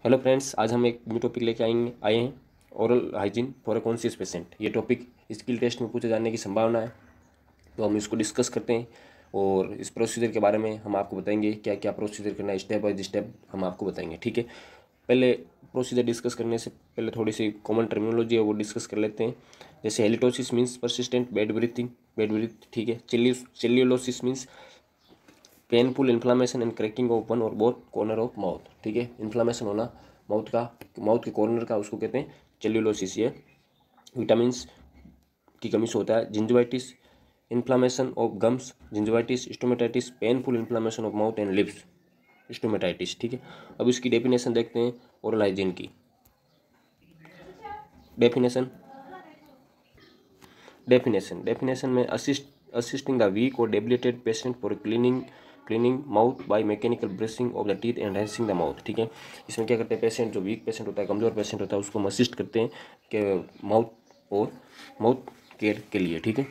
Hello friends, आज हम एक न्यू टॉपिक लेके आए हैं oral hygiene for a conscious patient. ये टॉपिक स्किल टेस्ट में पूछे जाने की संभावना है, तो हम इसको डिस्कस करते हैं और इस प्रोसीजर के बारे में हम आपको बताएंगे क्या क्या प्रोसीजर करना है। स्टेप बाय स्टेप हम आपको बताएंगे, ठीक है। पहले प्रोसीजर डिस्कस करने से पहले थोड़ी सी कॉमन टर्मिनोलॉजी है वो डिस्कस कर लेते हैं। जैसे halitosis means persistent bad breath, ठीक है। Cheilosis means painful inflammation and cracking of one और बोथ कॉर्नर ऑफ माउथ, ठीक है। इन्फ्लामेशन होना माउथ के कॉर्नर का, उसको कहते हैं सेल्यूलोसिस। ये विटामिन्स की कमी से होता है। Gingivitis, inflammation of gums, gingivitis, stomatitis, painful inflammation of mouth and lips, stomatitis, ठीक है। अब इसकी डेफिनेशन देखते हैं ओरल हाइजीन की। डेफिनेशन में असिस्टिंग द वीक और debilitated patient for cleaning mouth by mechanical brushing of the teeth and rinsing the mouth, ठीक है। इसमें क्या करते हैं, पेशेंट जो वीक पेशेंट होता है, कमज़ोर पेशेंट होता है, उसको हम असिस्ट करते हैं कि माउथ केयर के लिए, ठीक है।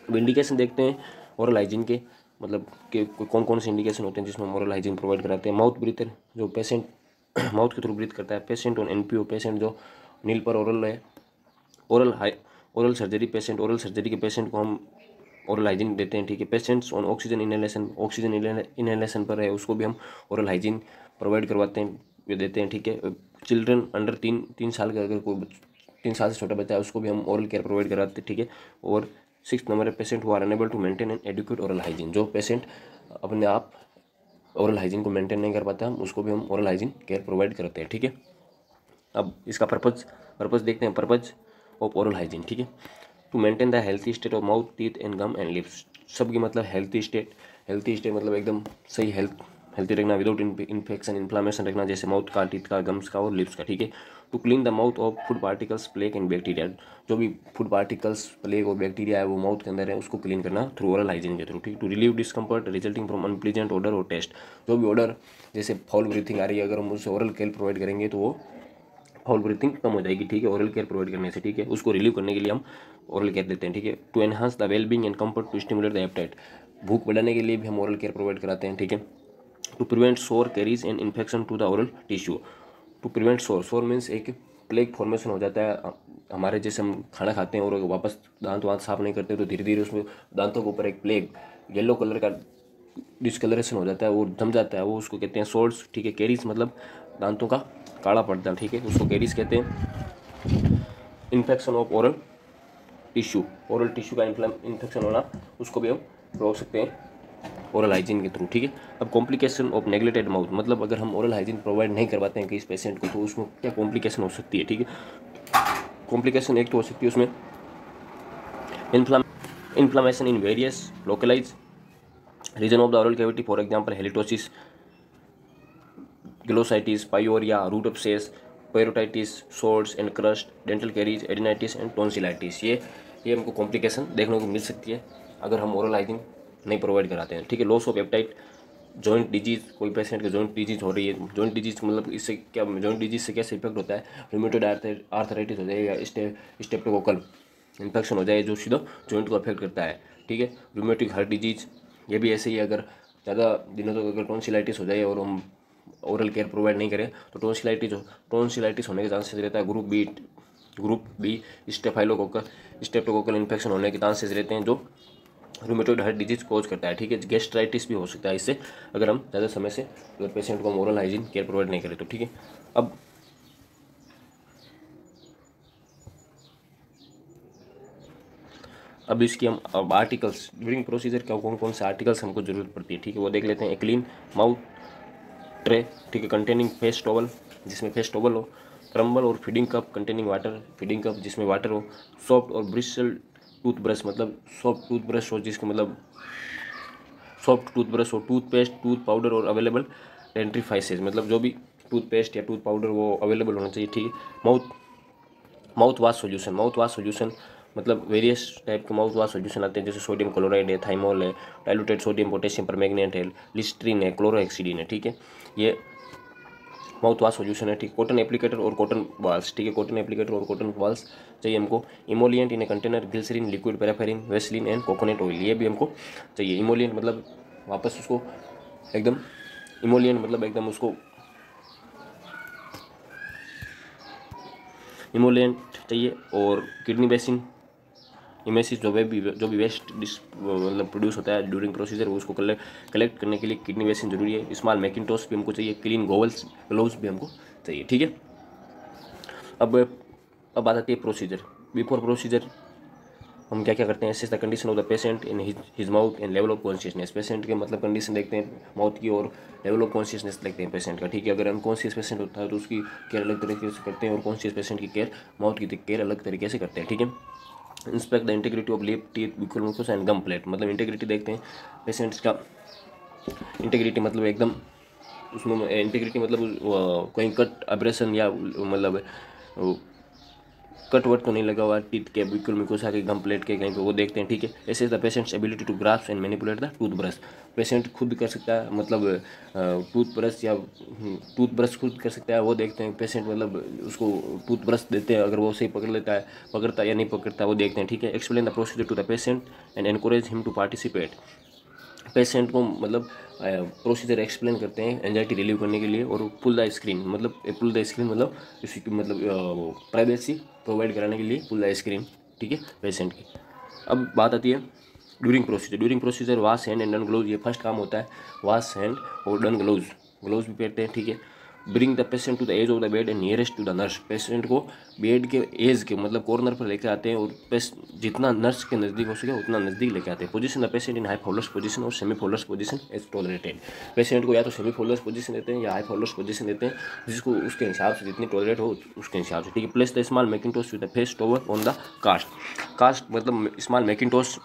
अब इंडिकेशन देखते हैं ओरल हाइजीन के, मतलब कि कौन कौन से इंडिकेशन होते हैं जिसमें हम ओरल हाइजीन प्रोवाइड कराते हैं। माउथ ब्रीथर, जो पेशेंट माउथ के थ्रू ब्रीथ करता है। पेशेंट ऑन एनपीओ, पेशेंट जो नील पर ओरल है। ओरल सर्जरी के पेशेंट को हम ओरल हाइजीन देते हैं, ठीक है। पेशेंट्स ऑन ऑक्सीजन इनहेलेशन पर है, उसको भी हम ओरल हाइजीन प्रोवाइड करवाते हैं, देते हैं, ठीक है। चिल्ड्रन अंडर तीन साल का, अगर कोई 3 साल से छोटा बच्चा है, उसको भी हम ओरल केयर प्रोवाइड कराते हैं, ठीक है। और 6 नंबर है patient who are unable to maintain an educate oral hygiene, जो पेशेंट अपने आप ओरल हाइजीन को मेंटेन नहीं कर पाता, हम उसको भी हम ओरल हाइजीन केयर प्रोवाइड करते हैं, ठीक है। अब इसका पर्पज़ देखते हैं, पर्पज़ ऑफ ओरल हाइजीन, ठीक है। To maintain the healthy state of mouth, teeth and gum and lips. सबकी मतलब हेल्थी स्टेट मतलब एकदम सही हेल्थी रखना, विदाउट इन्फेक्शन, इन्फ्लामेशन रखना, जैसे माउथ का, टीथ का, गम्स का और लिप्स का, ठीक है। To clean the mouth of food particles, plaque and bacteria. जो भी फूड पार्टिकल्स, प्लेग और बैक्टीरिया है वो माउथ के अंदर है, उसको क्लीन करना थ्रू ओरल हाइजीन के थ्रू, ठीक। To relieve discomfort resulting from unpleasant odour और टेस्ट। जो भी ऑर्डर, जैसे फाउल ब्रीथिंग आ रही है, अगर हम उसे ओरल केयर प्रोवाइड करेंगे तो वो फाउल ब्रीथिंग कम हो जाएगी, ठीक है, ओरल केयर प्रोवाइड करने से, ठीक है। उसको रिलीव करने के लिए हम ओरल केयर देते हैं, ठीक है। To enhance the wellbeing and comfort, to stimulate the appetite. भूख बढ़ाने के लिए भी हम ओरल केयर प्रोवाइड कराते हैं, ठीक है। To prevent sore caries and infection to the oral tissue. To prevent sore means एक प्लेग फॉर्मेशन हो जाता है हमारे, जैसे हम खाना खाते हैं और वापस दांत साफ नहीं करते तो धीरे धीरे उसमें दांतों के ऊपर एक प्लेग येलो कलर का डिस्कलरेशन हो जाता है, वो जम जाता है, वो उसको कहते हैं सोर्स, ठीक है। कैरीज मतलब दांतों का काला पड़ता है, ठीक है, उसको कैरीज कहते हैं। इन्फेक्शन ऑफ ओरल टिश्यू का इन्फेक्शन होना, उसको भी हम रोक सकते हैं ओरल हाइजीन के थ्रू, ठीक है। अब कॉम्प्लिकेशन ऑफ नेग्लेक्टेड माउथ, मतलब अगर हम ओरल हाइजीन प्रोवाइड नहीं करवाते हैं किसी पेशेंट को, तो उसमें क्या कॉम्प्लिकेशन हो सकती है, ठीक है। कॉम्प्लिकेशन एक तो हो सकती है उसमें inflammation in various localize region of the oral cavity, for example halitosis, glossitis, pyorrhoea, root abscess, parotitis, sores and crust, dental caries, adenitis and tonsillitis. ये हमको कॉम्प्लिकेशन देखने को मिल सकती है अगर हम ओरल हाइजीन नहीं प्रोवाइड कराते हैं, ठीक है। Loss of appetite, joint disease, कोई पेशेंट के जॉइंट डिजीज हो रही है, जॉइंट डिजीज मतलब इससे क्या, जॉइंट डिजीज से कैसे इफेक्ट होता है, रूमेटॉइड आर्थराइटिस हो जाए या स्टेप्टोकोकल इन्फेक्शन हो जाए, जो सीधा जॉइंट को अफेक्ट करता है, ठीक है। रूमेटिक हार्ट डिजीज, ये भी ऐसे ही, अगर ज़्यादा दिनों तक अगर टॉन्सिलाइटिस हो जाए और हम ओरल केयर प्रोवाइड नहीं करें तो टॉन्सिलाइटिस होने के चांसेस रहता है। ग्रुप बी स्टेप्टोकोकल इन्फेक्शन होने के चांसेस रहते हैं, जो रूमेटॉइड हार्ट डिजीज कोज करता है, ठीक है। गैस्ट्राइटिस भी हो सकता है इससे, अगर हम ज़्यादा समय से अगर पेशेंट को हम ओरल हाइजीन केयर प्रोवाइड नहीं करें तो, ठीक है। अब इसकी हम आर्टिकल्स ड्यूरिंग प्रोसीजर क्या कौन कौन से आर्टिकल्स हमको ज़रूरत पड़ती है, ठीक है, वो देख लेते हैं। क्लीन माउथ ट्रे, ठीक है, कंटेनिंग फेस टॉवल, जिसमें फेस टॉवल हो। क्रम्बल और feeding cup containing water, feeding cup जिसमें वाटर हो। सॉफ्ट और ब्रिस्टल टूथब्रश, मतलब सॉफ्ट टूथब्रश हो, जिसके मतलब सॉफ्ट टूथब्रश हो। टूथपेस्ट, टूथ पाउडर और अवेलेबल डेंटिफाइसेस, मतलब जो भी टूथपेस्ट या टूथ पाउडर वो अवेलेबल होना चाहिए, ठीक है। माउथ वाश सॉल्यूशन मतलब वेरियस टाइप के माउथ वाश सॉल्यूशन आते हैं, जैसे सोडियम क्लोराइड है, थाइमोल है, डाइल्यूटेड सोडियम पोटेशियम परमैंगनेट है, लिस्ट्रीन है, क्लोरोहेक्सिडिन है, ठीक है। ये माउथ वाश सॉल्यूशन है, ठीक। कॉटन एप्लीकेटर और कॉटन बॉल्स, ठीक है, कॉटन एप्लीकेटर और कॉटन बॉल्स चाहिए हमको। Emollient in a container, glycerine, liquid paraffin, Vaseline and coconut oil, ये भी हमको चाहिए। इमोलिएंट मतलब वापस उसको एकदम, इमोलिएंट मतलब एकदम उसको इमोलिएंट चाहिए, और किडनी बेसिन इमेसिस जो भी वेस्ट मतलब प्रोड्यूस होता है ड्यूरिंग प्रोसीजर, उसको कलेक्ट करने के लिए किडनी बेसिन जरूरी है। स्मॉल मैकिंटोस भी हमको चाहिए, क्लीन ग्लोव्स भी हमको चाहिए, ठीक है। अब बात आती है प्रोसीजर। बिफोर प्रोसीजर हम क्या क्या करते हैं, assess the condition of the patient in his mouth and level of consciousness. Patient के मतलब कंडीशन देखते हैं माउथ की, और लेवल ऑफ कॉन्शियसनेस देखते हैं पेशेंट का, ठीक है। अगर अनकॉन्शियस पेशेंट होता है तो उसकी केयर अलग तरीके से करते हैं, और कॉन्शियस पेशेंट की केयर, माउथ की केयर अलग तरीके से करते हैं, ठीक है। Inspect the integrity of lip, teeth, buccal mucosa and gum plate. मतलब इंटीग्रिटी देखते हैं पेशेंट्स का। इंटीग्रिटी मतलब एकदम उसमें इंटीग्रिटी मतलब कहीं कट अब्रेशन या मतलब कट वट तो नहीं लगा हुआ टीथ के, बिल्कुल म्यूकोसा के, गम प्लेट के कहीं पे, वो देखते हैं, ठीक है। ऐसे the patient's ability to grasp and manipulate the toothbrush. Patient खुद कर सकता है, मतलब टूथब्रश खुद कर सकता है, वो देखते हैं पेशेंट, मतलब उसको टूथब्रश देते हैं, अगर वो सही पकड़ लेता है, पकड़ता है या नहीं पकड़ता है, वो देखते हैं, ठीक है। Explain the procedure to the patient and encourage him to participate. Patient को मतलब प्रोसीजर एक्सप्लेन करते हैं एंजाइटी रिलीव करने के लिए, और पुल द स्क्रीन मतलब इसी की मतलब प्राइवेसी प्रोवाइड कराने के लिए पुल द स्क्रीन, ठीक है, पेशेंट की। अब बात आती है during procedure wash hand and don glove. ये फर्स्ट काम होता है, वाश हैंड और डन ग्लोव्स भी पहनते हैं, ठीक है। Bring the patient to the edge of the bed and nearest to the nurse. Patient को बेड के एज के मतलब कॉर्नर पर लेकर आते हैं, और जितना नर्स के नज़दीक हो सके उतना नज़दीक लेकर आते हैं। Position the patient in high Fowler's position और semi Fowler's position as tolerated. Patient को या तो सेमी फोल्डर्स पोजीशन देते हैं या हाई फोल्डर्स पोजीशन देते हैं, जिसको उसके हिसाब से जितनी टॉलरेट हो उसके हिसाब से, ठीक है। Place the small mackintosh with the face towel on the cast मतलब स्मॉल मैकिंटोश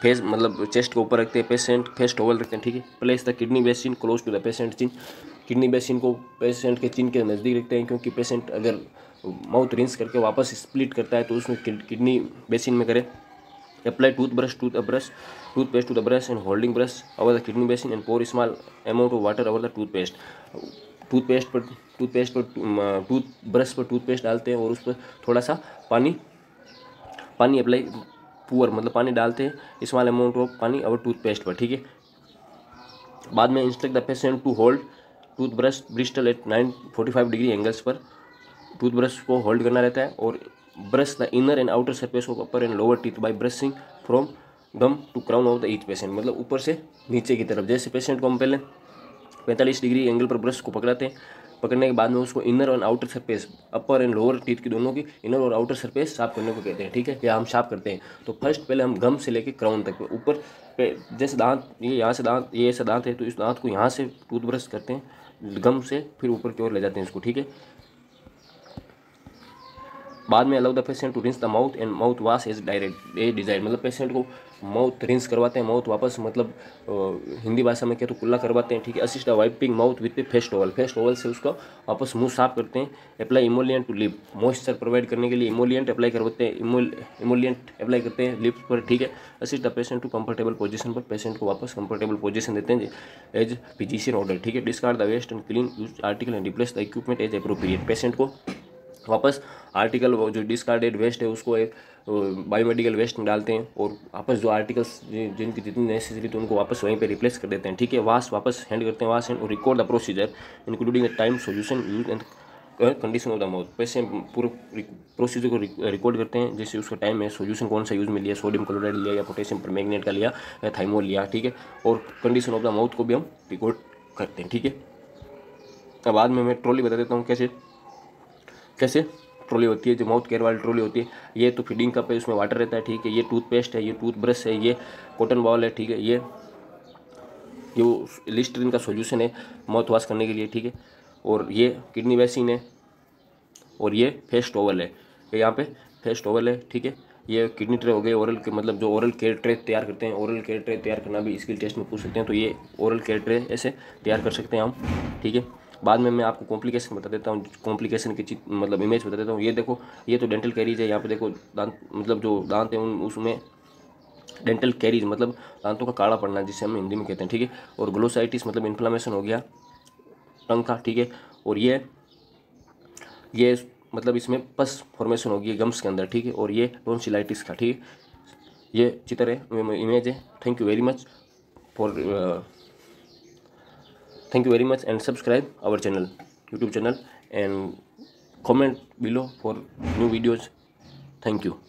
फेस मतलब चेस्ट के ऊपर रखते हैं, पेशेंट फेस टॉवल रखते हैं, ठीक है। Place the kidney basin close to the patient chin. Kidney basin को पेशेंट के चिन के नज़दीक रखते हैं, क्योंकि पेशेंट अगर माउथ रिंस करके वापस स्प्लिट करता है तो उसमें किडनी बेसिन में करे। Apply toothpaste to the brush and holding brush over the kidney basin and pour small amount of water over the toothpaste पर टूथब्रश पर टूथपेस्ट डालते हैं, और उस पर थोड़ा सा पानी अप्लाई मतलब पानी डालते हैं, स्मॉल अमाउंट ऑफ पानी और टूथपेस्ट पर, ठीक है। बाद में instruct the patient to hold toothbrush bristle at 945 degree angles पर। टूथब्रश को होल्ड करना रहता है, और brush the inner and outer surface of upper and lower teeth by brushing from gum to crown of the each patient. मतलब ऊपर से नीचे की तरफ, जैसे पेशेंट को हम पहले 45 डिग्री एंगल पर ब्रश को पकड़ाते हैं, पकड़ने के बाद में उसको इनर और outer surface, upper and lower teeth की दोनों की इनर और आउटर सरफेस साफ करने को कहते हैं, ठीक है, या हम साफ करते हैं। तो फर्स्ट पहले हम गम से लेके क्राउन तक ऊपर पे, जैसे दांत ये यहाँ से दांत, ये ऐसा दांत है तो इस दांत को यहाँ से टूथब्रश करते हैं गम से, फिर ऊपर की ओर ले जाते हैं इसको, ठीक है। बाद में allow the patient to rinse the mouth and mouth wash as desire. मतलब पेशेंट को माउथ रिंस करवाते हैं, माउथ वापस मतलब हिंदी भाषा में क्या तो कुल्ला करवाते हैं, ठीक है। Assist the wiping mouth with face towel से उसका वापस मुंह साफ करते हैं। Apply emollient to lip, moisture provide करने के लिए इमोलियंट अप्लाई करवाते हैं, इमोलियंट अप्लाई करते हैं लिप्स पर, ठीक है। Assist the patient to comfortable position पर, पेशेंट को वापस कंफर्टेबल पोजीशन देते हैं एज फिजिशियन ऑर्डर, ठीक है। Discard the waste and clean use article and replace the equipment as appropriate. Patient को वापस आर्टिकल जो डिस्कार्डेड वेस्ट है उसको एक बायोमेडिकल वेस्ट में डालते हैं, और वापस जो आर्टिकल्स जिनकी जितनी नेसेसरी तो उनको वापस वहीं पे रिप्लेस कर देते हैं, ठीक है। वापस हैंड करते हैं वाश हैंड, और record the procedure including the time, solution use and condition of the mouth. Patient पूरे प्रोसीजर को रिकॉर्ड करते हैं, जैसे उसका टाइम है, सॉल्यूशन कौन सा यूज़ में लिया, सोडियम क्लोराइड लिया या पोटेशियम परमैंगनेट का लिया या थाइमोल लिया, ठीक है। और कंडीशन ऑफ द माउथ को भी हम रिकॉर्ड करते हैं, ठीक है। अब बाद में मैं ट्रॉली बता देता हूँ कैसे ट्रॉली होती है, जो माउथ केयर वाली ट्रॉली होती है। ये तो फीडिंग कप है, उसमें वाटर रहता है, ठीक है। ये टूथपेस्ट है, ये टूथब्रश है, ये कॉटन बॉल है, ठीक है। ये लिस्टरीन का सॉल्यूशन है माउथ वॉश करने के लिए, ठीक है। और ये किडनी बेसिन है, और ये फेस टॉवल है, ये यहाँ पे फेस टॉवल है, ठीक है। ये किडनी ट्रे हो गए, ओरल के मतलब जो ओरल केयर ट्रे तैयार करते हैं, ओरल केयर ट्रे तैयार करना भी स्किल टेस्ट में पूछ सकते हैं, तो ये ओरल केयर ट्रे ऐसे तैयार कर सकते हैं हम, ठीक है। बाद में मैं आपको कॉम्प्लिकेशन बता देता हूँ, कॉम्प्लिकेशन की मतलब इमेज बता देता हूँ। ये देखो, ये तो डेंटल कैरीज है, यहाँ पे देखो दांत मतलब जो दांत है उसमें डेंटल कैरीज मतलब दांतों का काला पड़ना, जिसे हम हिंदी में कहते हैं, ठीक है। और ग्लोसाइटिस मतलब इन्फ्लामेशन हो गया टंग का, ठीक है। और ये मतलब इसमें पस फॉर्मेशन होगी गम्स के अंदर, ठीक है। और ये टॉन्सिलाइटिस का, ठीक है। ये चित्र है, इमेज है। Thank you very much and subscribe our channel, YouTube channel, and comment below for new videos. Thank you.